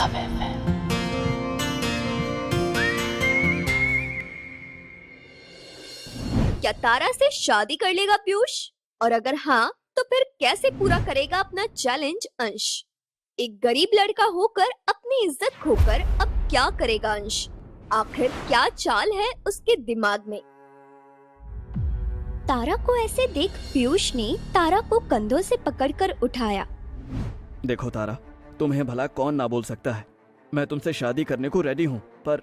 Love FM। क्या तारा से शादी कर लेगा पीयूष? और अगर हाँ तो फिर कैसे पूरा करेगा अपना चैलेंज अंश? एक गरीब लड़का होकर अपनी इज्जत खोकर अब क्या करेगा अंश? आखिर क्या चाल है उसके दिमाग में? तारा को ऐसे देख पीयूष ने तारा को कंधों से पकड़कर उठाया। देखो तारा, तुम्हें भला कौन ना बोल सकता है। मैं तुमसे शादी करने को रेडी हूँ, पर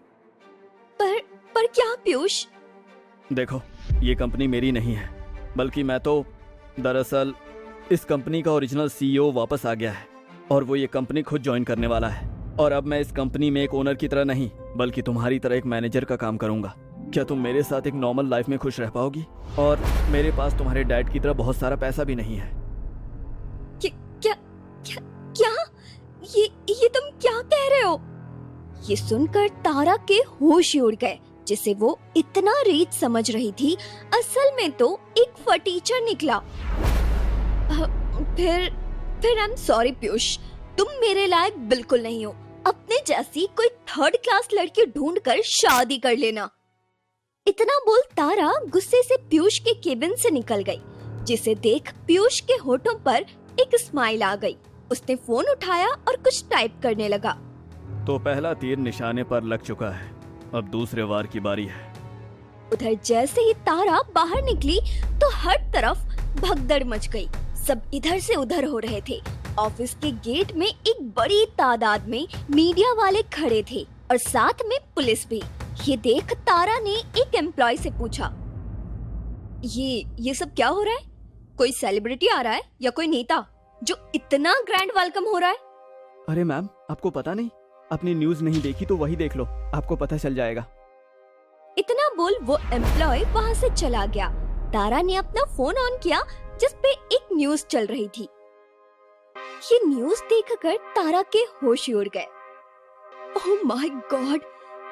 क्या पीयूष? देखो, ये कंपनी मेरी नहीं है, बल्कि मैं तो दरअसल इस कंपनी का ओरिजिनल सीईओ वापस आ गया है और वो ये कंपनी खुद ज्वाइन करने वाला है। और अब मैं इस कंपनी में एक ओनर की तरह नहीं, बल्कि तुम्हारी तरह एक मैनेजर का काम करूंगा। क्या तुम मेरे साथ एक नॉर्मल लाइफ में खुश रह पाओगी? और मेरे पास तुम्हारे डैड की तरह बहुत सारा पैसा भी नहीं है। क्या ये तुम क्या कह रहे हो? ये सुनकर तारा के होश ही उड़ गए। जिसे वो इतना रीच समझ रही थी, असल में तो एक फटीचर निकला। फिर आई एम सॉरी पीयूष, तुम मेरे लायक बिल्कुल नहीं हो। अपने जैसी कोई थर्ड क्लास लड़की ढूंढकर शादी कर लेना। इतना बोल तारा गुस्से से पीयूष के केबिन से निकल गई, जिसे देख पीयूष के होठों पर एक स्माइल आ गई। उसने फोन उठाया और कुछ टाइप करने लगा। तो पहला तीर निशाने पर लग चुका है, अब दूसरे वार की बारी है। उधर जैसे ही तारा बाहर निकली तो हर तरफ भगदड़ मच गई। सब इधर से उधर हो रहे थे। ऑफिस के गेट में एक बड़ी तादाद में मीडिया वाले खड़े थे और साथ में पुलिस भी। ये देख तारा ने एक एम्प्लॉय से पूछा, ये सब क्या हो रहा है? कोई सेलिब्रिटी आ रहा है या कोई नेता जो इतना ग्रैंड वेलकम हो रहा है? अरे मैम, आपको पता नहीं? अपनी न्यूज नहीं देखी तो वही देख लो, आपको पता चल जाएगा। इतना बोल वो एम्प्लॉय वहाँ से चला गया। तारा ने अपना फोन ऑन किया जिसपे एक न्यूज चल रही थी। ये न्यूज देखकर तारा के होश उड़ गए। ओह माय गॉड,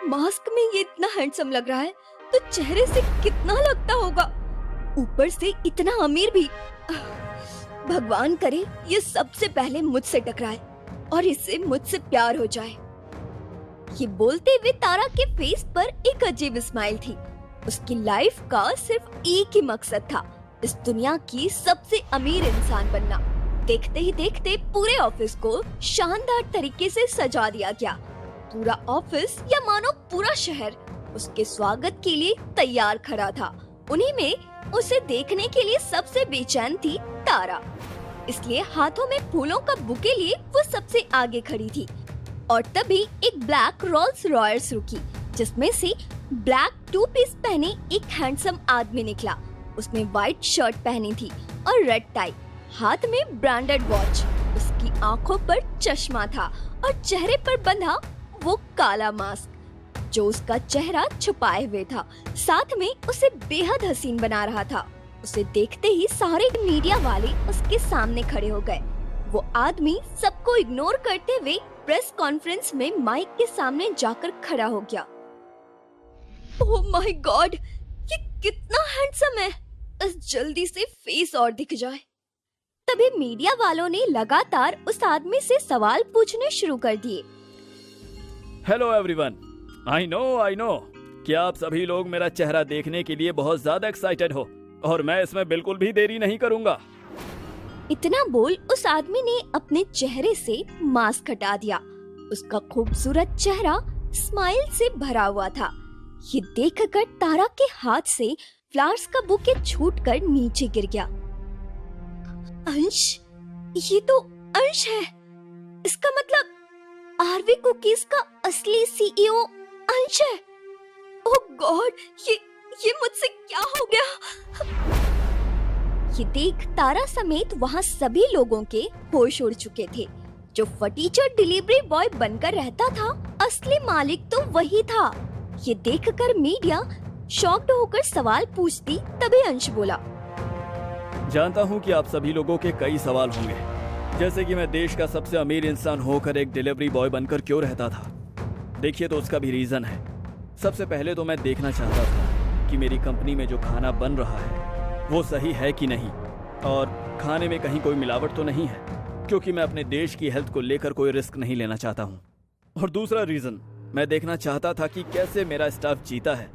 मास्क में ये इतना हैंडसम लग रहा है तो चेहरे से कितना लगता होगा, ऊपर से इतना अमीर भी। भगवान करे ये सबसे पहले मुझसे टकराए और इससे मुझसे प्यार हो जाए। ये बोलते हुए तारा के फेस पर एक अजीब स्माइल थी। उसकी लाइफ का सिर्फ एक ही मकसद था, इस दुनिया की सबसे अमीर इंसान बनना। देखते ही देखते पूरे ऑफिस को शानदार तरीके से सजा दिया गया। पूरा ऑफिस या मानो पूरा शहर उसके स्वागत के लिए तैयार खड़ा था। उन्हीं में उसे देखने के लिए सबसे बेचैन थी तारा, इसलिए हाथों में फूलों का बुके लिए वो सबसे आगे खड़ी थी। और तभी एक ब्लैक रोल्स रॉयस रुकी, जिसमें से ब्लैक टू पीस पहने एक हैंडसम आदमी निकला। उसने व्हाइट शर्ट पहनी थी और रेड टाई, हाथ में ब्रांडेड वॉच। उसकी आंखों पर चश्मा था और चेहरे पर बंधा वो काला मास्क जो उसका चेहरा छुपाए हुए था, साथ में उसे बेहद हसीन बना रहा था। उसे देखते ही सारे मीडिया वाले उसके सामने खड़े हो गए। वो आदमी सबको इग्नोर करते हुए प्रेस कॉन्फ्रेंस में माइक के सामने जाकर खड़ा हो गया। ओह माय गॉड, ये कितना हैंडसम है, बस जल्दी से फेस और दिख जाए। तभी मीडिया वालों ने लगातार उस आदमी से सवाल पूछने शुरू कर दिए। हेलो एवरीवन, आई नो क्या आप सभी लोग मेरा चेहरा देखने के लिए बहुत ज्यादा एक्साइटेड हो, और मैं इसमें बिल्कुल भी देरी नहीं करूंगा। इतना बोल उस आदमी ने अपने चेहरे से मास्क हटा दिया। उसका खूबसूरत चेहरा स्माइल से भरा हुआ था। ये देखकर तारा के हाथ से फ्लावर्स का बुके छूटकर नीचे गिर गया। अंश, ये तो अंश है। इसका मतलब आरवी कुकीज का असली सीईओ अंश है। ओह गॉड, ये मुझसे क्या हो गया? ये देख तारा समेत वहाँ सभी लोगों के होश उड़ चुके थे। जो फटीचर डिलीवरी बॉय बनकर रहता था, असली मालिक तो वही था। ये देखकर मीडिया शॉक्ड होकर सवाल पूछती, तभी अंश बोला, जानता हूँ कि आप सभी लोगों के कई सवाल होंगे, जैसे कि मैं देश का सबसे अमीर इंसान होकर एक डिलीवरी बॉय बनकर क्यों रहता था। देखिए, तो उसका भी रीजन है। सबसे पहले तो मैं देखना चाहता था कि मेरी कंपनी में जो खाना बन रहा है वो सही है कि नहीं, और खाने में कहीं कोई मिलावट तो नहीं है, क्योंकि मैं अपने देश की हेल्थ को लेकर कोई रिस्क नहीं लेना चाहता हूँ। और दूसरा रीजन, मैं देखना चाहता था कि कैसे मेरा स्टाफ जीता है,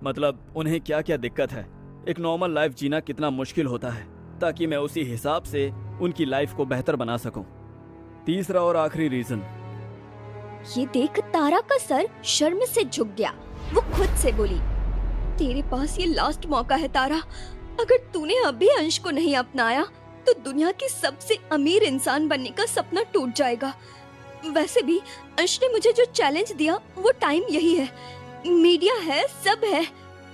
मतलब उन्हें क्या क्या दिक्कत है, एक नॉर्मल लाइफ जीना कितना मुश्किल होता है, ताकि मैं उसी हिसाब से उनकी लाइफ को बेहतर बना सकूं। तीसरा और आखिरी रीजन, ये देख तारा का सर शर्म से झुक गया। वो खुद से बोली, तेरे पास ये लास्ट मौका है तारा। अगर तूने अभी अंश को नहीं अपनाया तो दुनिया के सबसे अमीर इंसान बनने का सपना टूट जाएगा। वैसे भी अंश ने मुझे जो चैलेंज दिया वो टाइम यही है, मीडिया है, सब है।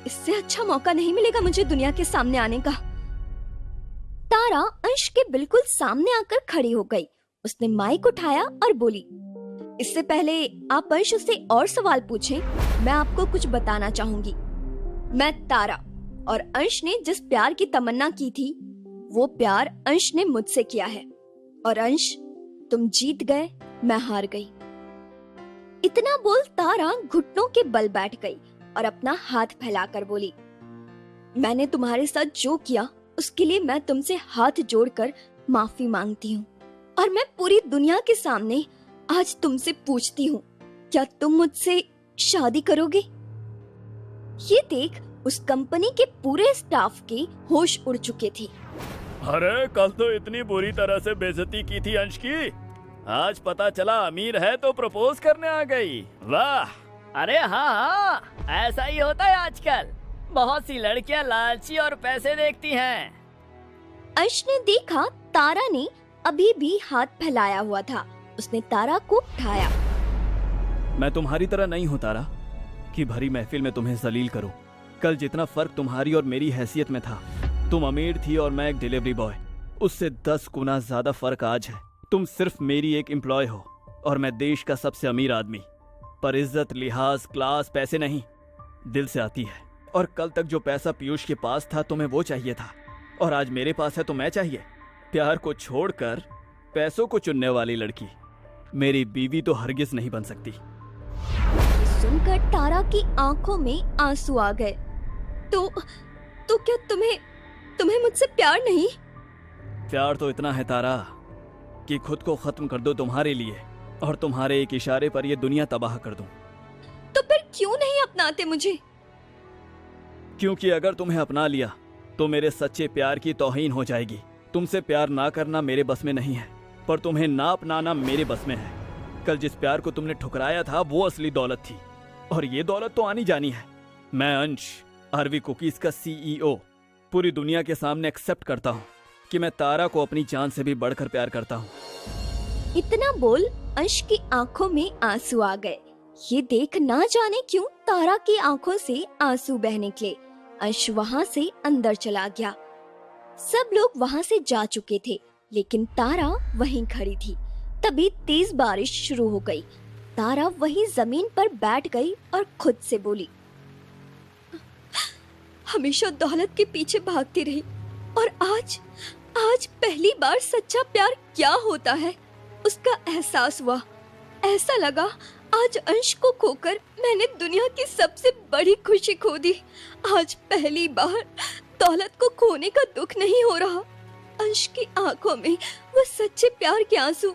इससे अच्छा मौका नहीं मिलेगा मुझे दुनिया के सामने आने का। तारा अंश के बिल्कुल सामने आकर खड़ी हो गई। उसने माइक उठाया और बोली, इससे पहले आप अंश से और सवाल पूछें, मैं आपको कुछ बताना चाहूंगी। मैं तारा, और अंश ने जिस प्यार की तमन्ना की थी वो प्यार अंश ने मुझसे किया है। और अंश, तुम जीत गए, मैं हार गई। इतना बोल तारा घुटनों के बल बैठ गई और अपना हाथ फैलाकर बोली, मैंने तुम्हारे साथ जो किया उसके लिए मैं तुमसे हाथ जोड़कर माफी मांगती हूँ। और मैं पूरी दुनिया के सामने आज तुमसे पूछती हूँ, क्या तुम मुझसे शादी करोगे? ये देख उस कंपनी के पूरे स्टाफ के होश उड़ चुके थे। अरे कल तो इतनी बुरी तरह से बेइज्जती की थी अंश की, आज पता चला अमीर है तो प्रपोज करने आ गई। वाह! अरे हाँ हाँ, ऐसा ही होता है आजकल। बहुत सी लड़कियां लालची और पैसे देखती हैं। अंश ने देखा तारा ने अभी भी हाथ फैलाया हुआ था। उसने तारा को उठाया। मैं तुम्हारी तरह नहीं हूँ तारा, कि भरी महफिल में तुम्हें जलील करूं। कल जितना फर्क तुम्हारी और मेरी हैसियत में था, तुम अमीर थी और मैं एक डिलीवरी बॉय, उससे 10 गुना ज्यादा फर्क आज है। तुम सिर्फ मेरी एक एम्प्लॉय हो और मैं देश का सबसे अमीर आदमी। पर इज्जत, लिहाज, क्लास, पैसे नहीं, दिल से आती है। और कल तक जो पैसा पीयूष के पास था तुम्हें वो चाहिए था, और आज मेरे पास है तो मैं चाहिए। प्यार को छोड़कर पैसों को चुनने वाली लड़की मेरी बीवी तो हरगिज नहीं बन सकती। सुनकर तारा की आंखों में आंसू आ गए। तो क्या तुम्हें मुझसे प्यार नहीं? प्यार तो इतना है तारा कि खुद को खत्म कर दो तुम्हारे लिए, और तुम्हारे एक इशारे पर ये दुनिया तबाह कर दूं। तो फिर क्यों नहीं अपनाते मुझे? क्योंकि अगर तुम्हें अपना लिया तो मेरे सच्चे प्यार की तौहीन हो जाएगी। तुमसे प्यार ना करना मेरे बस में नहीं है, पर तुम्हें ना अपनाना मेरे बस में है। कल जिस प्यार को तुमने ठुकराया था वो असली दौलत थी, और ये दौलत तो आनी जानी है। मैं अंश, आरवी कुकीज का CEO, पूरी दुनिया के सामने एक्सेप्ट करता हूँ कि मैं तारा को अपनी जान से भी बढ़कर प्यार करता हूँ। इतना बोल अंश की आंखों में आंसू आ गए। ये देख ना जाने क्यों तारा की आंखों से आंसू बह निकले। अंश वहाँ से अंदर चला गया। सब लोग वहाँ से जा चुके थे, लेकिन तारा वहीं खड़ी थी। तभी तेज बारिश शुरू हो गई। तारा वहीं जमीन पर बैठ गई और खुद से बोली, हमेशा दौलत के पीछे भागती रही, और आज पहली बार सच्चा प्यार क्या होता है उसका एहसास हुआ। ऐसा लगा आज अंश को खोकर मैंने दुनिया की सबसे बड़ी खुशी खो दी। आज पहली बार दौलत को खोने का दुख नहीं हो रहा। अंश की आंखों में वो सच्चे प्यार के आंसू,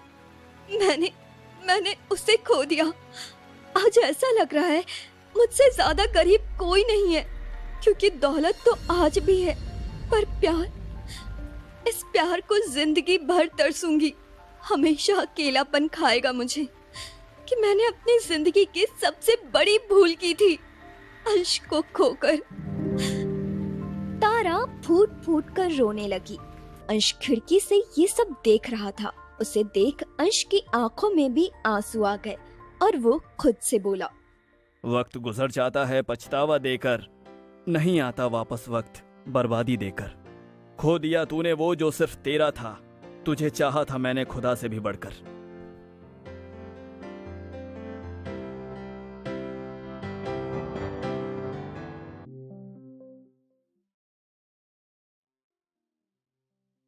मैंने उसे खो दिया। आज ऐसा लग रहा है मुझसे ज्यादा करीब कोई नहीं है, क्योंकि दौलत तो आज भी है, पर प्यार, इस प्यार को जिंदगी भर तरसूंगी। हमेशा अकेलापन खाएगा मुझे कि मैंने अपनी जिंदगी की सबसे बड़ी भूल की थी, अंश को खोकर। तारा फूट फूट कर रोने लगी। अंश खिड़की से ये सब देख रहा था। उसे देख अंश की आंखों में भी आंसू आ गए और वो खुद से बोला, वक्त गुजर जाता है पछतावा देकर, नहीं आता वापस वक्त बर्बादी देकर। खो दिया तूने वो जो सिर्फ तेरा था, तुझे चाहा था मैंने खुदा से भी बढ़कर।